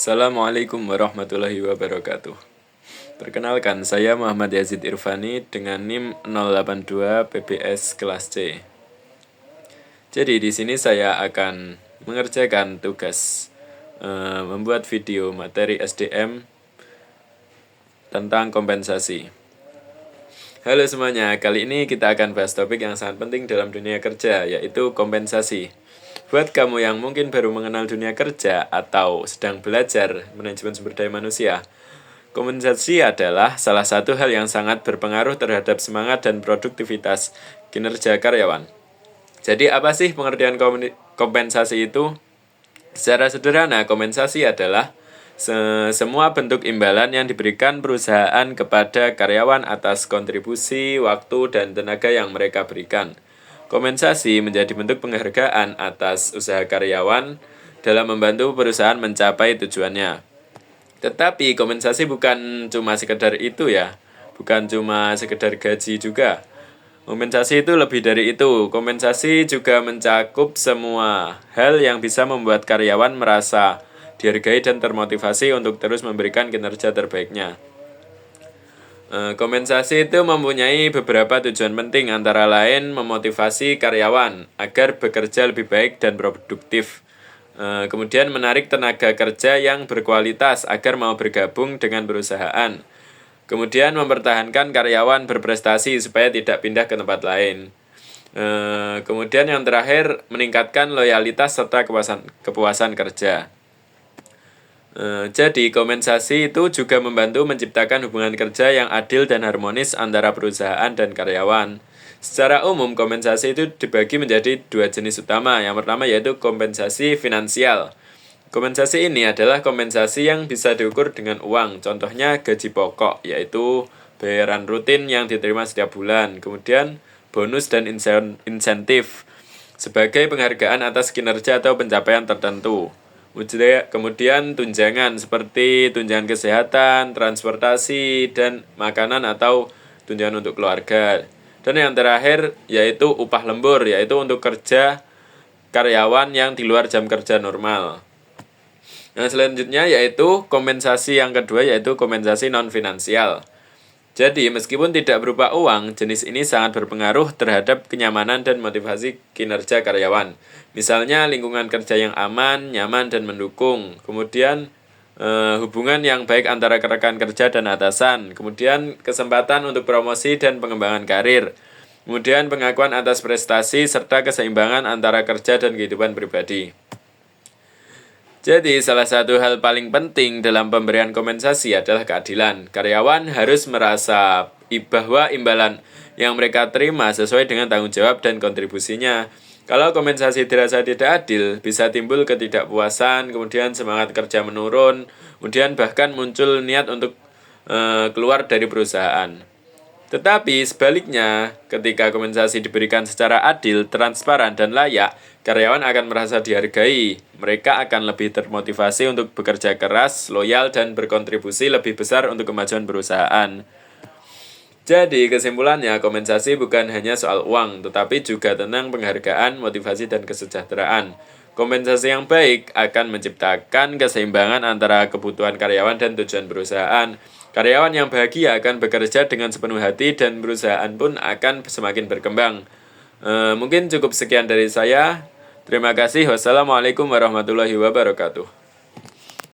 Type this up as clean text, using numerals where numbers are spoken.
Assalamualaikum warahmatullahi wabarakatuh. Perkenalkan, saya Muhammad Yazid Irfani dengan NIM 082 PBS kelas C. Jadi di sini saya akan mengerjakan tugas membuat video materi SDM tentang kompensasi. Halo semuanya, kali ini kita akan bahas topik yang sangat penting dalam dunia kerja, yaitu kompensasi. Buat kamu yang mungkin baru mengenal dunia kerja atau sedang belajar manajemen sumber daya manusia, kompensasi adalah salah satu hal yang sangat berpengaruh terhadap semangat dan produktivitas kinerja karyawan. Jadi apa sih pengertian kompensasi itu? Secara sederhana, kompensasi adalah semua bentuk imbalan yang diberikan perusahaan kepada karyawan atas kontribusi, waktu, dan tenaga yang mereka berikan. Kompensasi menjadi bentuk penghargaan atas usaha karyawan dalam membantu perusahaan mencapai tujuannya. Tetapi kompensasi bukan cuma sekedar itu ya, bukan cuma sekedar gaji juga. Kompensasi itu lebih dari itu. Kompensasi juga mencakup semua hal yang bisa membuat karyawan merasa dihargai dan termotivasi untuk terus memberikan kinerja terbaiknya. Kompensasi itu mempunyai beberapa tujuan penting, antara lain memotivasi karyawan agar bekerja lebih baik dan produktif. Kemudian menarik tenaga kerja yang berkualitas agar mau bergabung dengan perusahaan. Kemudian mempertahankan karyawan berprestasi supaya tidak pindah ke tempat lain. Kemudian yang terakhir, meningkatkan loyalitas serta kepuasan kerja. Jadi kompensasi itu juga membantu menciptakan hubungan kerja yang adil dan harmonis antara perusahaan dan karyawan. Secara umum, kompensasi itu dibagi menjadi dua jenis utama. Yang pertama yaitu kompensasi finansial. Kompensasi ini adalah kompensasi yang bisa diukur dengan uang. Contohnya gaji pokok, yaitu bayaran rutin yang diterima setiap bulan. Kemudian bonus dan insentif sebagai penghargaan atas kinerja atau pencapaian tertentu. Kemudian tunjangan seperti tunjangan kesehatan, transportasi, dan makanan atau tunjangan untuk keluarga. Dan yang terakhir yaitu upah lembur, yaitu untuk kerja karyawan yang di luar jam kerja normal. Nah, selanjutnya yaitu kompensasi yang kedua, yaitu kompensasi non-finansial. Jadi, meskipun tidak berupa uang, jenis ini sangat berpengaruh terhadap kenyamanan dan motivasi kinerja karyawan. Misalnya, lingkungan kerja yang aman, nyaman, dan mendukung. Kemudian, hubungan yang baik antara rekan kerja dan atasan. Kemudian, kesempatan untuk promosi dan pengembangan karir. Kemudian, pengakuan atas prestasi, serta keseimbangan antara kerja dan kehidupan pribadi. Jadi, salah satu hal paling penting dalam pemberian kompensasi adalah keadilan. Karyawan harus merasa bahwa imbalan yang mereka terima sesuai dengan tanggung jawab dan kontribusinya. Kalau kompensasi dirasa tidak adil, bisa timbul ketidakpuasan, kemudian semangat kerja menurun, kemudian bahkan muncul niat untuk keluar dari perusahaan. Tetapi sebaliknya, ketika kompensasi diberikan secara adil, transparan, dan layak, karyawan akan merasa dihargai. Mereka akan lebih termotivasi untuk bekerja keras, loyal, dan berkontribusi lebih besar untuk kemajuan perusahaan. Jadi, kesimpulannya, kompensasi bukan hanya soal uang, tetapi juga tentang penghargaan, motivasi, dan kesejahteraan. Kompensasi yang baik akan menciptakan keseimbangan antara kebutuhan karyawan dan tujuan perusahaan. Karyawan yang bahagia akan bekerja dengan sepenuh hati dan perusahaan pun akan semakin berkembang. Mungkin cukup sekian dari saya. Terima kasih. Wassalamualaikum warahmatullahi wabarakatuh.